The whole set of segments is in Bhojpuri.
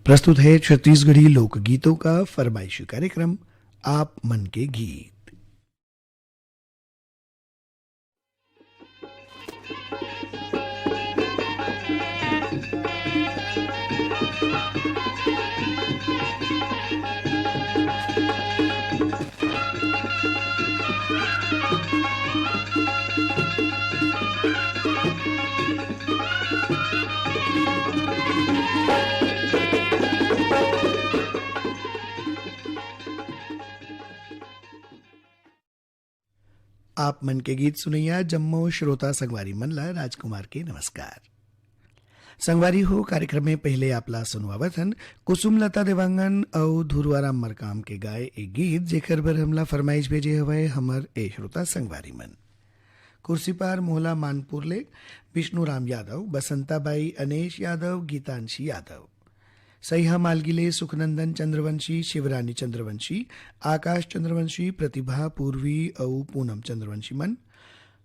प्रस्तुत है छत्तीसगढ़ी लोकगीतों का फरमाइशी कार्यक्रम आप मन के गीत। आप मन के गीत सुनैया जम्मो श्रोता संगवारी मनला राजकुमार के नमस्कार। संगवारी हो कार्यक्रम में पहले आपला सुनवावत हन कुसुम लता देवांगन और धुरवाराम मरकाम के गाय एक गीत जेकर बर हमला फरमाइश भेजे हवे हमर ए श्रोता संगवारी मन। कुर्सी पार मोहला मानपुर ले विष्णुराम यादव, बसंताबाई, अनेश यादव, गीतांशी यादव, सैहा मालगिले, सुखनंदन चंद्रवंशी, शिवरानी चंद्रवंशी, आकाश चंद्रवंशी, प्रतिभा पूर्वी और पूनम चंद्रवंशी मन,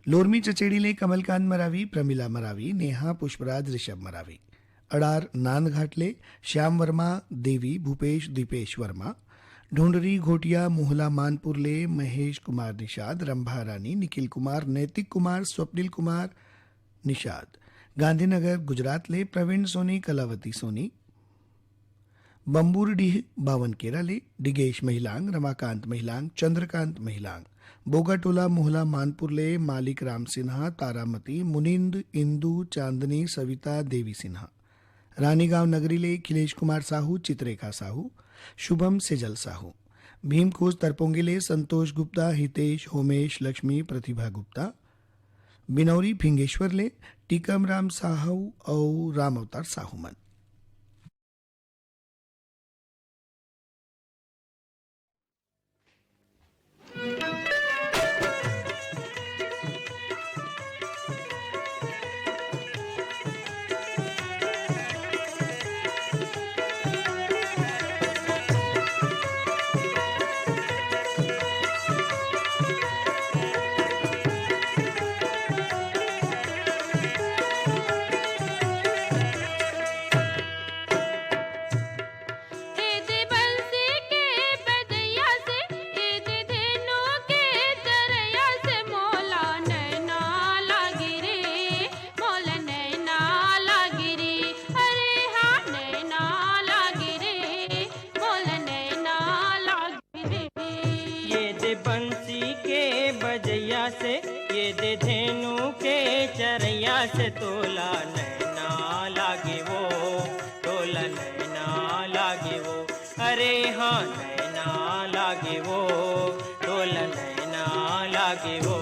लोरमी चचेड़ीले कमलकांत मरावी, प्रमिला मरावी, नेहा पुष्पराज, ऋषभ मरावी, अडार नांदघाटले श्याम वर्मा, देवी भूपेश, दीपेश वर्मा, ढूंढरी घोटिया, मोहला मानपुरले महेश कुमार निषाद, रंभा रानी, निखिल कुमार, नैतिक कुमार, स्वप्निल कुमार निषाद, गांधीनगर गुजरात ले प्रवीण सोनी, कलावती सोनी, बंबूरडीह बावन केराले डिगेश महिलांग, रमाकांत महिलांग, चंद्रकांत महिलांग, बोगाटोला मोहला मानपुरले मालिक राम सिन्हा, तारामती, मुनिंद, इंदू, चांदनी, सविता, देवी सिन्हा, रानीगांव नगरीले खिलेश कुमार साहू, चित्रेखा साहू, शुभम सेजल साहू, भीमखोज तरपोंगेले संतोष गुप्ता, हितेश, होमेश, लक्ष्मी, प्रतिभा गुप्ता, बिनौरी फिंगेश्वरले टीकम राम साहू और राम अवतार साहू मन। से ये दे धेनु के चरैया से तोला नैना लागे वो, तोला नैना लागे वो, अरे हाँ नैना लागे वो, तोला नैना लागे वो।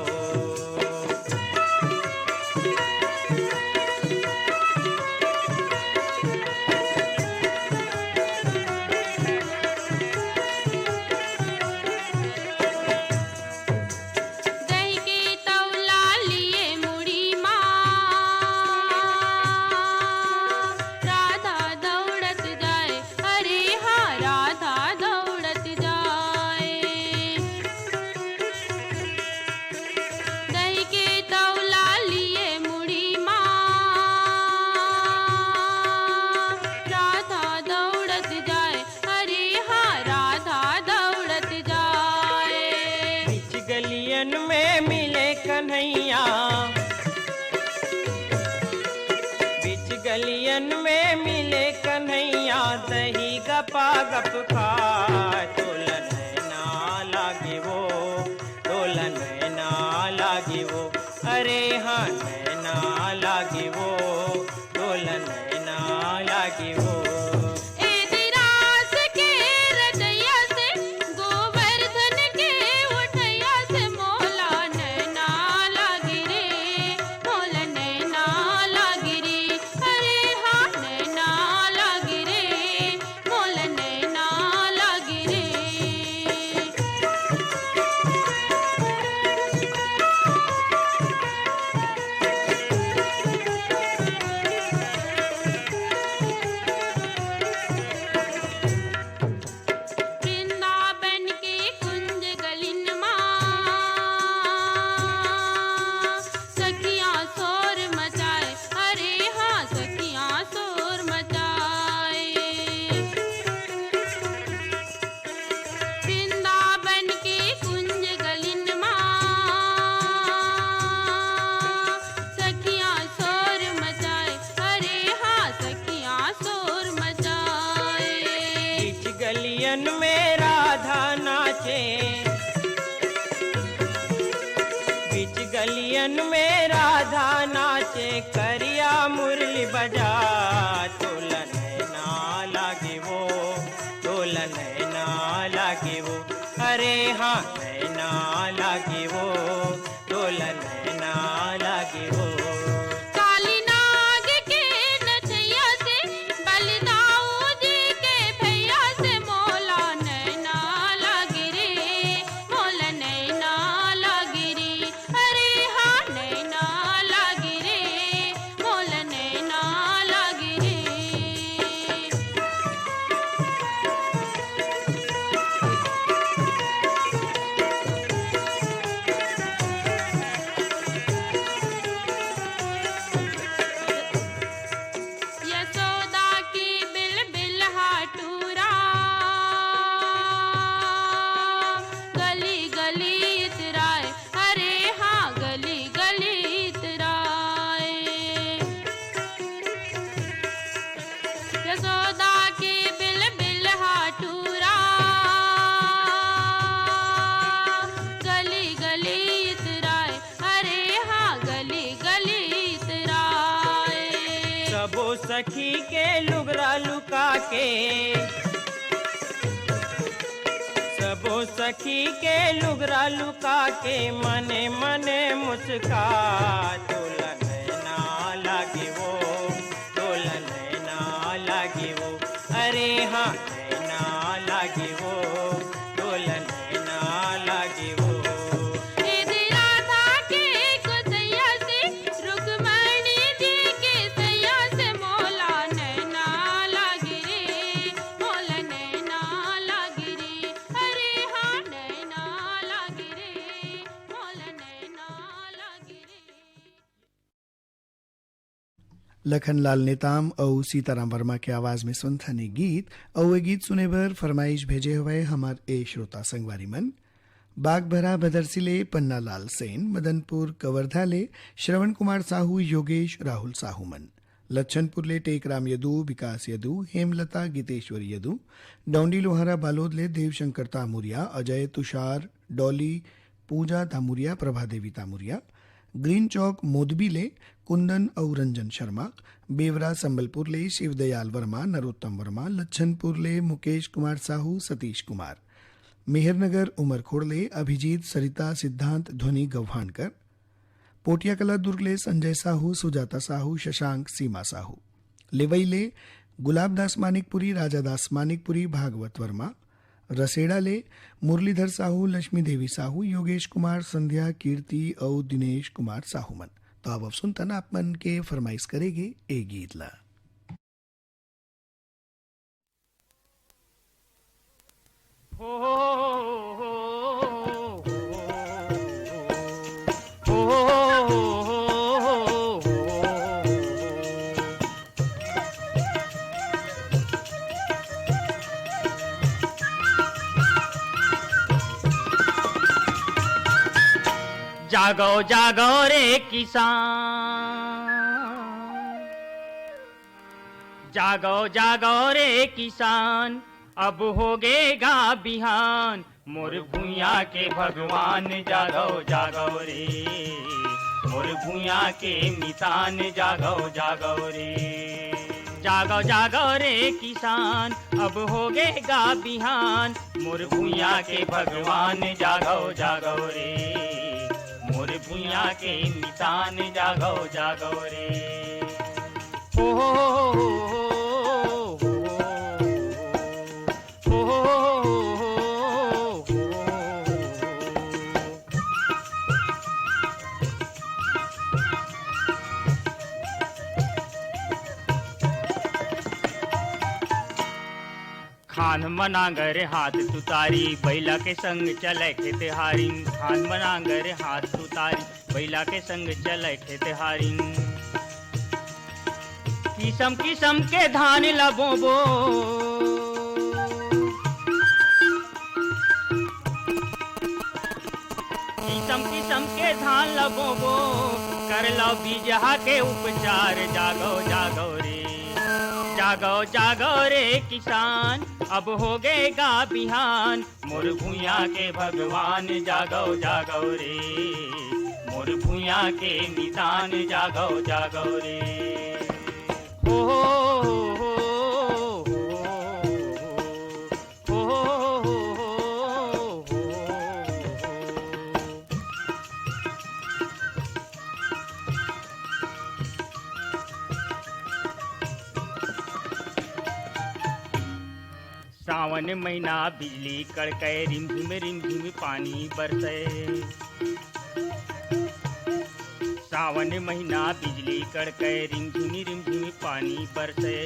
गलियन में मिले कन्हैया, दही गपा गप खाए, तोला नैना लागे वो, तोला नैना लागे वो, अरे हाँ नैना लागे वो, तोला नैना लागे वो। गलियन में राधा नाचे, बीच गलियन में राधा नाचे, करिया मुरली बजा, तोला नैना लागे वो, तोला नैना लागे वो, अरे हाँ नैना लागे वो, तोला नैना लागे वो। काली नाग के नचैया से, बलिदाऊ जी के भैया से, मोला नैना लागे रे, मोला नैना लागे रे, अरे हाँ नैना लागे रे, मोला नैना लागे रे। यशोदा की बिल हाटूरा, गली गली इतराए, अरे हाँ गली गली इतराए। यशोदा की बिल हाटूरा, गली गली इतराए, अरे हाँ गली गली इतराए। सबो सखी के लुगरा लुका के, सबो सखी के लुगरा लुका के, मने मने मुस्का, तोला नैना लागे वो, तोला नैना लागे वो, अरे हाँ नैना लागे वो, तोला नैना लागे वो। इधर राधा के गोसैया से, रुक्मणी जी के सैया से, मोला नैना लागे रे, मोला नैना लागे रे, अरे हाँ नैना लागे रे, मोला नैना लागे रे। लखनलाल नेताम और सीताराम वर्मा की आवाज में सुनथाने गीत और ये गीत सुने बर फरमाइश भेजे हुए हमार ए श्रोता संगवारी मन बागभरा भदरसिले पन्नालाल सेन, मदनपुर कवर्धाले श्रवण कुमार साहू, योगेश राहुल साहू मन, लच्छनपुरले टेकराम यदू, विकास यदू, हेमलता गीतेश्वर यदू, डौंडी लोहारा बालोदले देवशंकर तामुरिया, अजय तुषार डॉली, पूजा तामुरिया, प्रभादेवी तामुरिया, ग्रीन चौक मोदबीले कुंदन और रंजन शर्मा, बेवरा संबलपुरले शिवदयाल वर्मा, नरोत्तम वर्मा, लच्छनपुरले मुकेश कुमार साहू, सतीश कुमार, मेहरनगर उमरखोड़ले अभिजीत, सरिता, सिद्धांत, ध्वनि गव्हाणकर, पोटियाकला दुर्गले संजय साहू, सुजाता साहू, शशांक, सीमा साहू, लेवईले गुलाबदास मानिकपुरी, राजादास मानिकपुरी, भागवत वर्मा, रसेड़ाले मुरलीधर साहू, लक्ष्मी देवी साहू, योगेश कुमार, संध्या, कीर्ति और दिनेश कुमार साहू मन। तो अब सुनतना आप मन के फरमाइश करेंगे ए गीत ला। हो हो हो जागो जागो रे किसान, जागो जागो रे किसान, अब होगेगा बिहान, मोर भूया के भगवान, जागो जागो रे, मोर भूया के मितान, जागो जागो रे, जागो जागो रे किसान, अब होगेगा बिहान, मोर भूया के भगवान, जागो जागो रे, मोर भूया के मितान, जागो जागो रे। हो हो खान मनांगर हाथ तुतारी, बैला के संग चले खेत हारी, खान मनांगर हाथ तुतारी, बैला के संग चले खेत हारी, किसम किसम के धान लबो बो, किसम किसम के धान लबो बो, कर लो बीजहा के उपचार, जागो जागो रे, जागो जागो रे किसान, अब हो गएगा बिहान मोर भूया के भगवान जागो जागो रे मोर भूया के निदान जागो जागो रे हो सावन महीना बिजली कड़के रिमझिम पानी बरसे सावन महीना बिजली कड़के रिमझिम पानी बरसे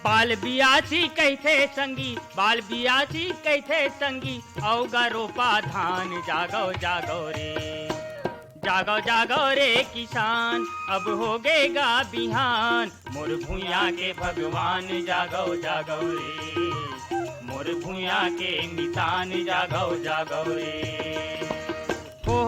बाल बियासी कहते संगी बाल बियासी कहते संगी औगा रोपा धान जागो जागो रे जागो जागो रे किसान अब हो गएगा बिहान मोर भूया के भगवान जागो जागो रे मोर भूया के मितान जागो जागो रे हो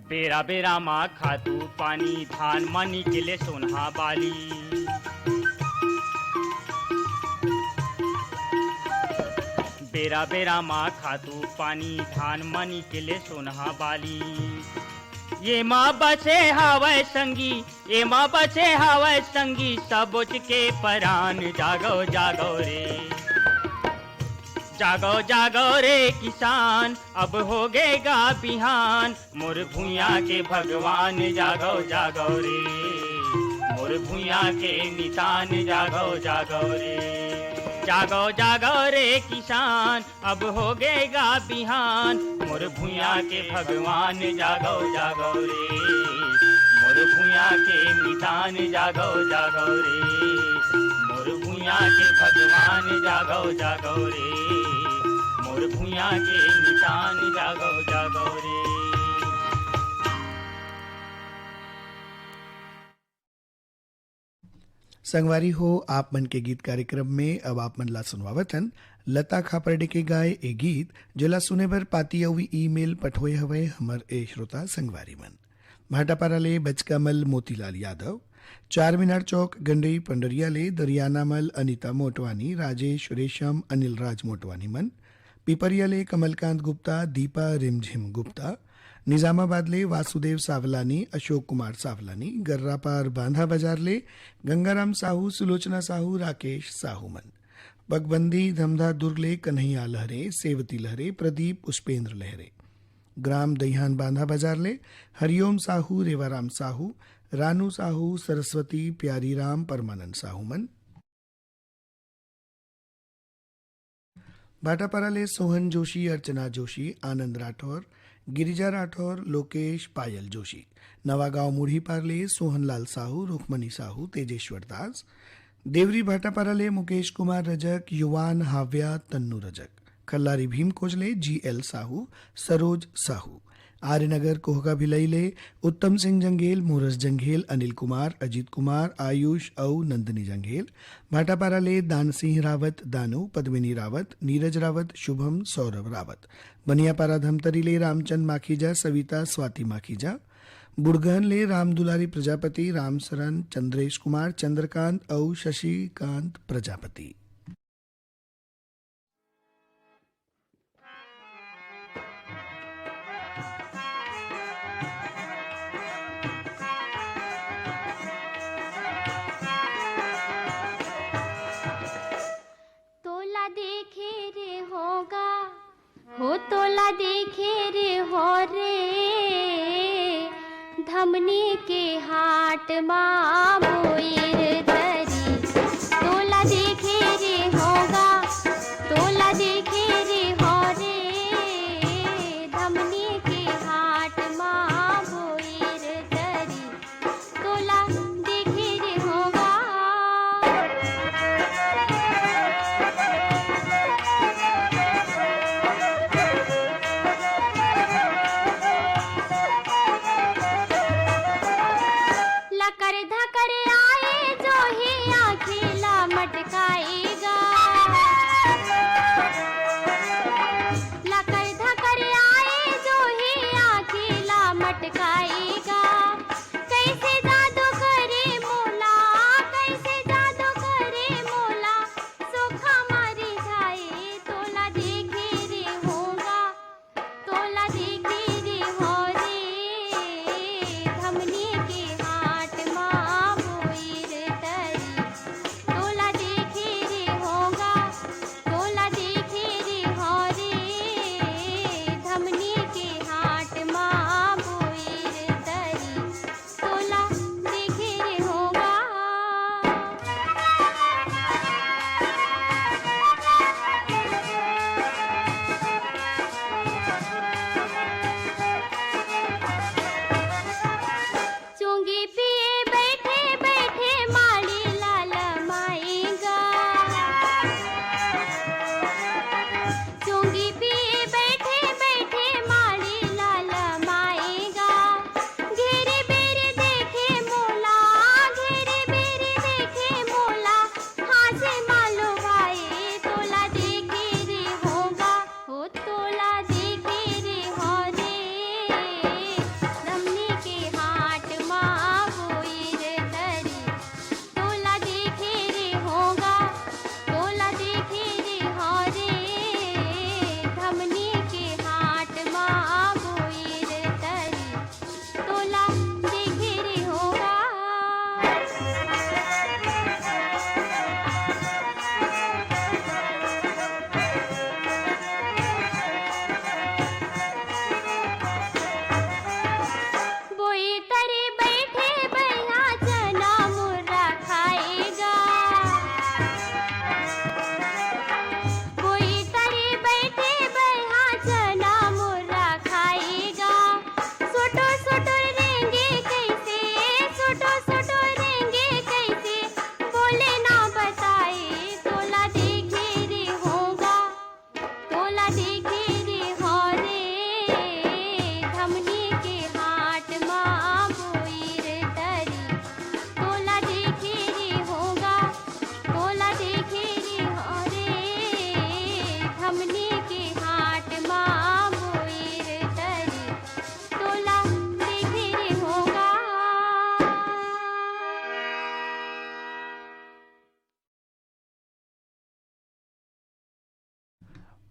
बेरा बेरा माँ खातू पानी धान मानी के लिए सोनहा बाली बेरा बेरा माँ खातू पानी धान मानी के लिए सोनहा बाली ये माँ बचे हवै संगी ये माँ बचे हवै संगी सबोच के परान जागो जागो रे जागो जागो रे किसान अब हो गएगा बिहान मोर भूया के भगवान जागो जागो रे मोर भूया के नितान जागो जागो रे जागो जागो रे किसान अब हो गएगा बिहान मोर भूया के भगवान जागो जागो रे मोर भूया के नितान जागो जागो रे मोर भूया के भगवान जागो जागो रे मोर भूया के निशान जागो जागो रे संगवारी हो आप मन के गीत कार्यक्रम में अब आप मन ला सुनवावतन लता खापर्डे के गाए ए गीत जेला सुने बर पाती अवी ईमेल पठोए हवे हमर ए श्रोता संगवारी मन भाटापारा ले बचकामल मोतीलाल यादव 4 मीनार चौक गंडई पंडरिया ले दरियानामल अनिता मोटवानी राजेश रेशम अनिल राज मोटवानी मन पिपरिया ले कमलकांत गुप्ता दीपा रिमझिम गुप्ता निजामाबाद ले वासुदेव सावलानी अशोक कुमार सावलानी गर्रापार बांधा बाजार ले गंगाराम साहू सुलोचना साहू राकेश साहू मन बगबंदी धमधा दुर्ग ले कन्हैया लहरे सेवती लहरे प्रदीप पुष्पेंद्र लहरे ग्राम दहियान बांधा बाजार ले हरिओम साहू रेवाराम साहू रानू साहू सरस्वती प्यारीराम परमानंद साहू मन भाटापारा ले सोहन जोशी अर्चना जोशी आनंद राठौर गिरिजा राठौर लोकेश पायल जोशी नवागांव मुढ़ी पारले सोहनलाल साहू रुक्मणी साहू तेजेश्वर दास देवरी भाटापारा ले मुकेश कुमार रजक युवान हाव्या तन्नू रजक खल्लारी भीम कोजले GL साहू सरोज साहू आर्यनगर कोहका भिलई ले उत्तम सिंह जंगेल मोरस जंघेल अनिल कुमार अजीत कुमार आयुष औ नंदनी जंघेल भाटापारा ले दान सिंह रावत दानू पद्मिनी रावत नीरज रावत शुभम सौरभ रावत बनियापारा धमतरी ले रामचंद माखीजा सविता स्वाति माखीजा बुड़गहन ले राम दुलारी प्रजापति रामसरन चंद्रेश कुमार चंद्रकांत औ शशिकांत प्रजापति देखे रे होगा हो तोला देखे रे हो रे धमनी के हाट माँ बोईर धरी तोला देखे रे होगा तोला देखे रे हो रे धमनी के हाट माँ बोईर धरी तोला देखे रे होगा लकर धकर आए जो ही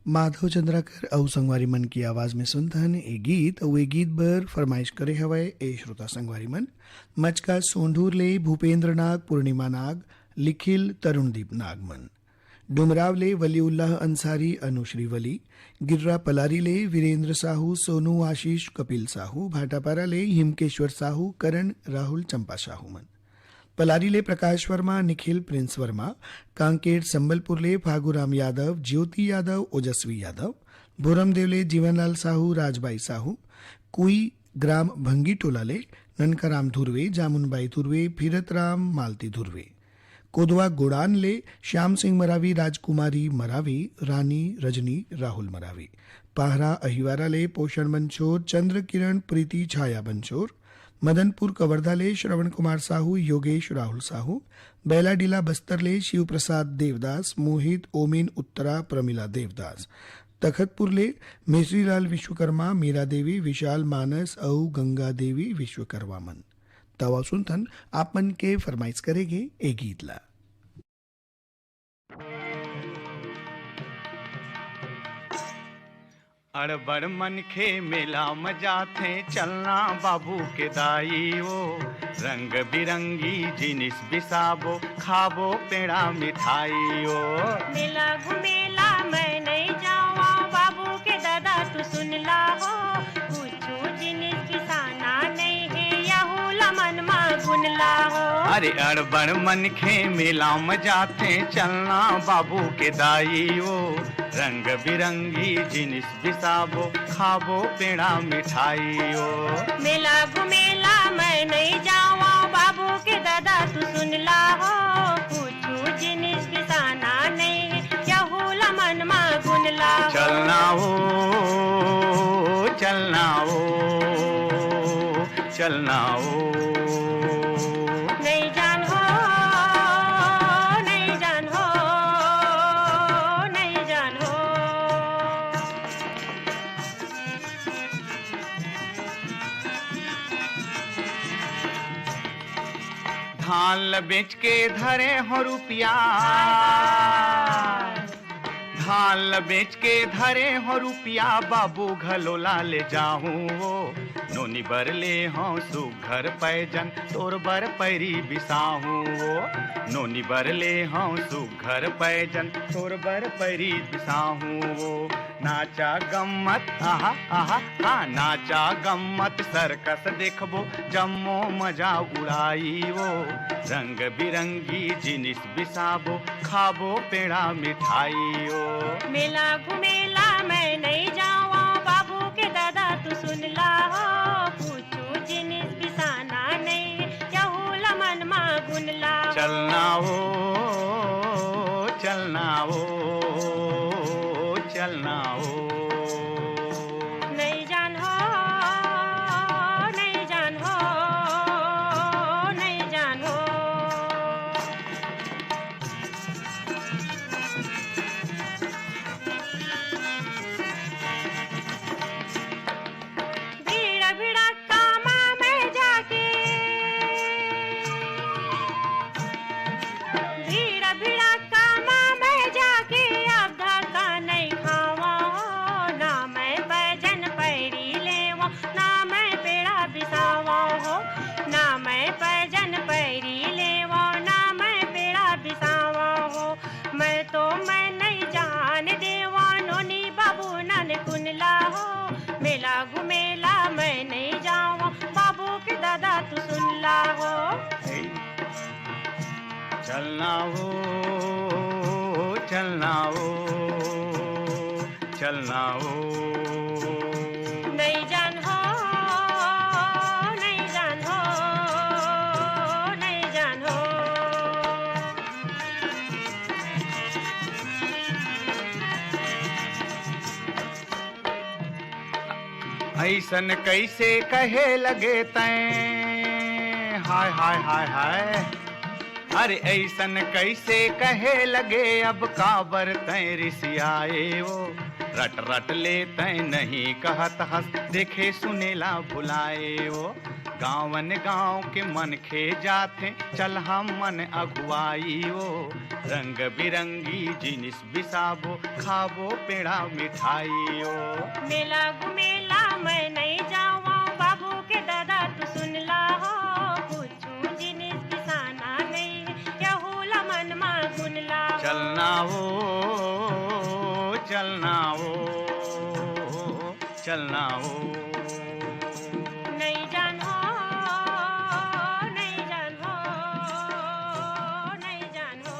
माधव चंद्राकर और संगवारी मन की आवाज में सुनतन ए गीत और ए गीत बर फरमाइश करे हवै ए श्रोता संगवारी मन मचका सोंढूर ले भूपेंद्र नाग, पूर्णिमा नाग, लिखिल तरुणदीप नागमन, डुमराव ले वलीउल्लाह अंसारी, अनुश्री वली, गिर्रा पलारी ले वीरेंद्र साहू, सोनू आशीष, कपिल साहू, भाटापारा ले हिमकेश्वर साहू, करण राहुल, चंपा साहू मन, पलारी ले प्रकाश वर्मा, निखिल, प्रिंस वर्मा, कांकेर संबलपुर ले फागुराम यादव, ज्योति यादव, ओजस्वी यादव, भोरमदेव ले जीवनलाल साहू, राजबाई साहू, कुई ग्राम भंगी टोला ले ननकाराम धुर्वे, जामुनबाई धुर्वे, फिरतराम मालती धुर्वे, कोदवा गोड़ान ले श्याम सिंह मरावी, राजकुमारी मरावी, रानी रजनी, राहुल मरावी, पाहरा अहिवारा ले पोषण बंछोर, चंद्र किरण, प्रीति, छाया बंछोर, मदनपुर कवर्धा ले श्रवण कुमार साहू, योगेश, राहुल साहू, बैलाडीला बस्तर ले शिव प्रसाद देवदास, मोहित, ओमेन उत्तरा, प्रमिला देवदास, तखतपुर ले मिश्रीलाल विश्वकर्मा, मीरा देवी, विशाल मानस और गंगा देवी विश्वकर्मा मन। तवा सुनथन आप मन के फरमाइश करेंगे ए गीत ला। अड़बड़ मन खे मेला मजा थे चलना बाबू के दाई ओ, रंग बिरंगी जिनिस बिसाबो, खाबो पेड़ा मिठाई ओ। मेला घुमेला मैं नहीं जावा, बाबू के दादा तू सुन ला हो, कुछ जिनिस किसाना नहीं है, यहू लमन मा गुन ला हो। अरे अड़बड़ मन खे मेला मजा थे चलना बाबू के दाई ओ, रंग बिरंगी जिनिस बिसाबो, खाबो पेड़ा मिठाई ओ। मेला घुमेला मैं नहीं जावा, बाबू के दादा तू सुन ला हो, कुछ जिनिस किसाना नहीं है, यहू लमन मा गुन ला हो। चलना हो, चलना हो, चलना हो। नहीं जान हो, नहीं जान हो, नहीं जान हो। धान बेच के धरे हो रुपया, धान बेच के धरे हो रुपया, बाबू घलोला ले जाऊं वो, नोनी बर ले हों सुघर पैजन, तोर बर पैरी बिसाहूं वो, नोनी बर ले हों सुघर पैजन, तोर बर पैरी बिसाहूं वो। नाचा गम्मत आहा आहा हा, नाचा गम्मत सर्कस देखबो, जम्मो मजा उड़ाई वो, रंग बिरंगी जिनिस बिसाबो, खाबो पेड़ा मिठाई ओ। मेला घुमेला मैं नहीं जावा, बाबू के दादा तू सुन ला हो, कुछ जिनिस बिसाना नहीं, यहू लमन मा गुन ला हो। चलना हो, चलना हो, चलना हो। नहीं जान हो, नहीं जान हो, नहीं जान हो। भीड़ भीड़ा कामा में जाके, भीड़ भीड़ा कामा में जाके, अब धक्का नहीं खावा हो, ना मैं पैजन पैरी लेवा, ना मैं पेड़ा बिसावा हो, ना मैं पैजन पैरी लेवा, ना मैं पेड़ा बिसावा हो। मैं नहीं जान देवा, नोनी बाबू नन कुनला हो, मेला घुमेला मैं नहीं जावा, बाबू के दादा तू सुन ला हो। चलना हो, चलना हो, चलना हो। नहीं जान हो, नहीं जान हो, नहीं जान हो। ऐसन कैसे कहे लगे तैं, हाय हाय हाय हाय। अरे ऐसन कैसे कहे लगे, अब काबर तैं रिसियाए वो, रट रट लेते नहीं कहत हंस देखे सुनेला भुलाए ओ गाँवन गाँव के मन खे जाते चल हम मन अगुआई ओ रंग बिरंगी जिनिस बिसाबो खाबो पेड़ा मिठाई ओ मेला घुमेला मैं नहीं जावा बाबू के दादा तू सुन ला हो कुछ जिनिस किसाना नहीं यहूला मन मा गुन ला चलना हो चलना हो चलना हो नहीं जान हो नहीं जान हो नहीं जान हो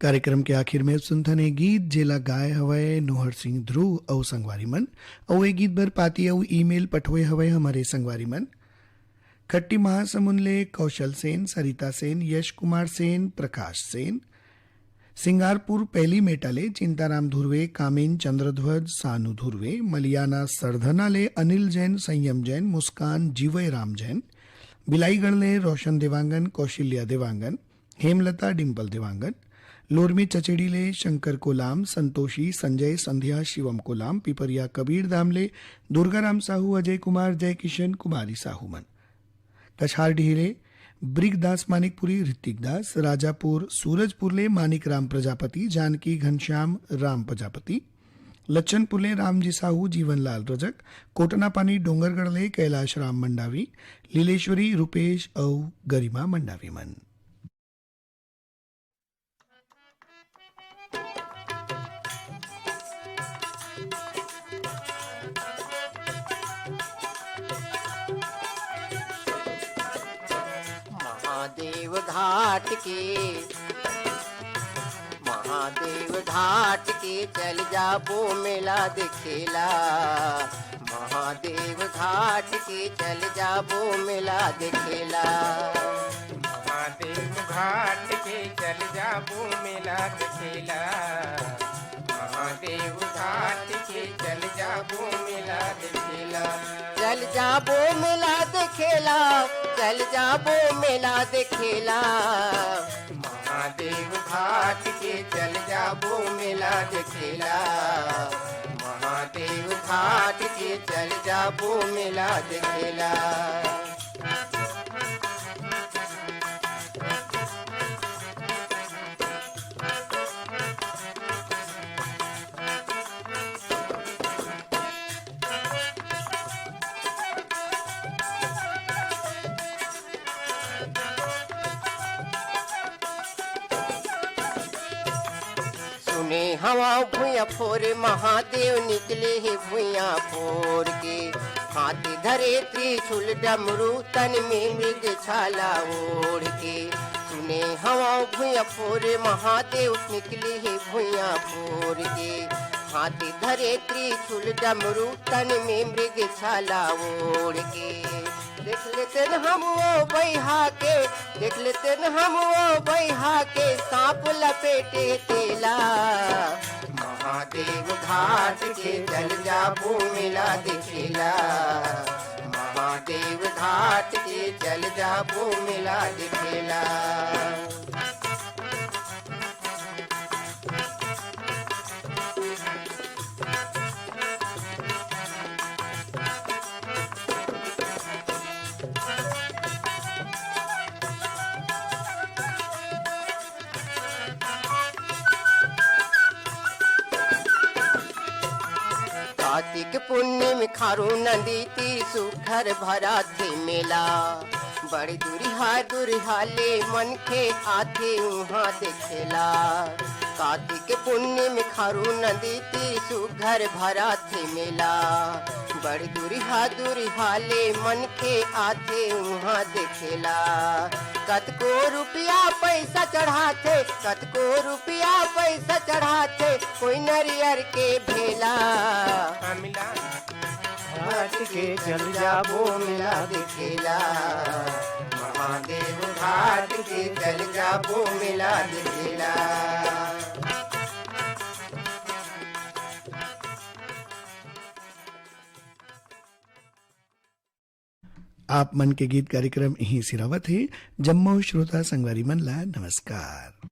कार्यक्रम के आखिर में सुनथने गीत जेला गाय हवय नोहर सिंह ध्रुव और संगवारी मन और ये गीत भर पाती और ईमेल पठवे हवय हमारे संगवारी मन खट्टी महासमुंद ले कौशल सेन सरिता सेन यश कुमार सेन प्रकाश सेन सिंगारपुर पहली मेटाले चिंताराम धुर्वे कामिन चंद्रध्वज सानू धुर्वे मलियाना सरधना ले अनिल जैन संयम जैन मुस्कान जीवय राम जैन बिलाईगढ़ ले रोशन देवांगन कौशल्या देवांगन हेमलता डिम्पल देवांगन लोरमी चचेड़ी ले शंकर कोलाम संतोषी संजय संध्या शिवम कोलाम पिपरिया कबीर दामले दुर्गाराम साहू अजय कुमार जय किशन कुमारी साहू मन कछार ढीले ब्रिगदास मानिकपुरी ऋतिक दास राजापुर सूरजपुर ले मानिक राम प्रजापति जानकी घनश्याम राम प्रजापति लच्छनपुर ले रामजी साहू जीवनलाल रजक कोटना पानी डोंगरगढ़ ले कैलाश राम मंडावी लीलेश्वरी रुपेश औ गरिमा मंडावी मन महादेव घाट के चल जाबो मेला देखेला महादेव घाट के चल जाबो मेला देखेला महादेव घाट के चल जाबो मेला देखेला महादेव घाट के चल जाबो मेला देखेला चल जाबो मेला देखेला चल जाबो मेला देखेला महादेव घाट के चल जाबो मेला देखेला महादेव घाट के चल जाबो मेला देखेला सुने हवा भूया फोर महादेव निकले है भूया फोर के हाथी धरे त्रिशूल डमरू तन में मृग छाला ओढ़ के सुने हवा भूया फोर महादेव निकले है भूया फोर के हाथी धरे त्रिशूल डमरू तन में मृग छाला ओढ़ के देख लेते न हम वो बैहा के देख लेते न हम वो बैहा के सांप लपेटे तेला महादेव घाट के चल जाबो मेला देखेला महादेव घाट के चल जाबो मेला देखेला कार्तिक पुण्य खारू नदी तीर सुखर भरा थे मेला बड़ी दुरिहा ले मन के आथे वहाँ देखेला कार्तिक पुण्य में खारू नदी तीर सुघर भरा थे मेला बड़ी दुरिहा ले मन के आथे वहाँ देखेला कतको रुपया पैसा चढ़ाते कतको रुपया पैसा चढ़ाते कोई नरियर के भेला घाट के चल जाबो मेला देखेला महादेव घाट के चल जाबो मेला देखेला आप मन के गीत कार्यक्रम यहीं सिरावत है। जम्मो श्रोता संगवारी मन ला नमस्कार।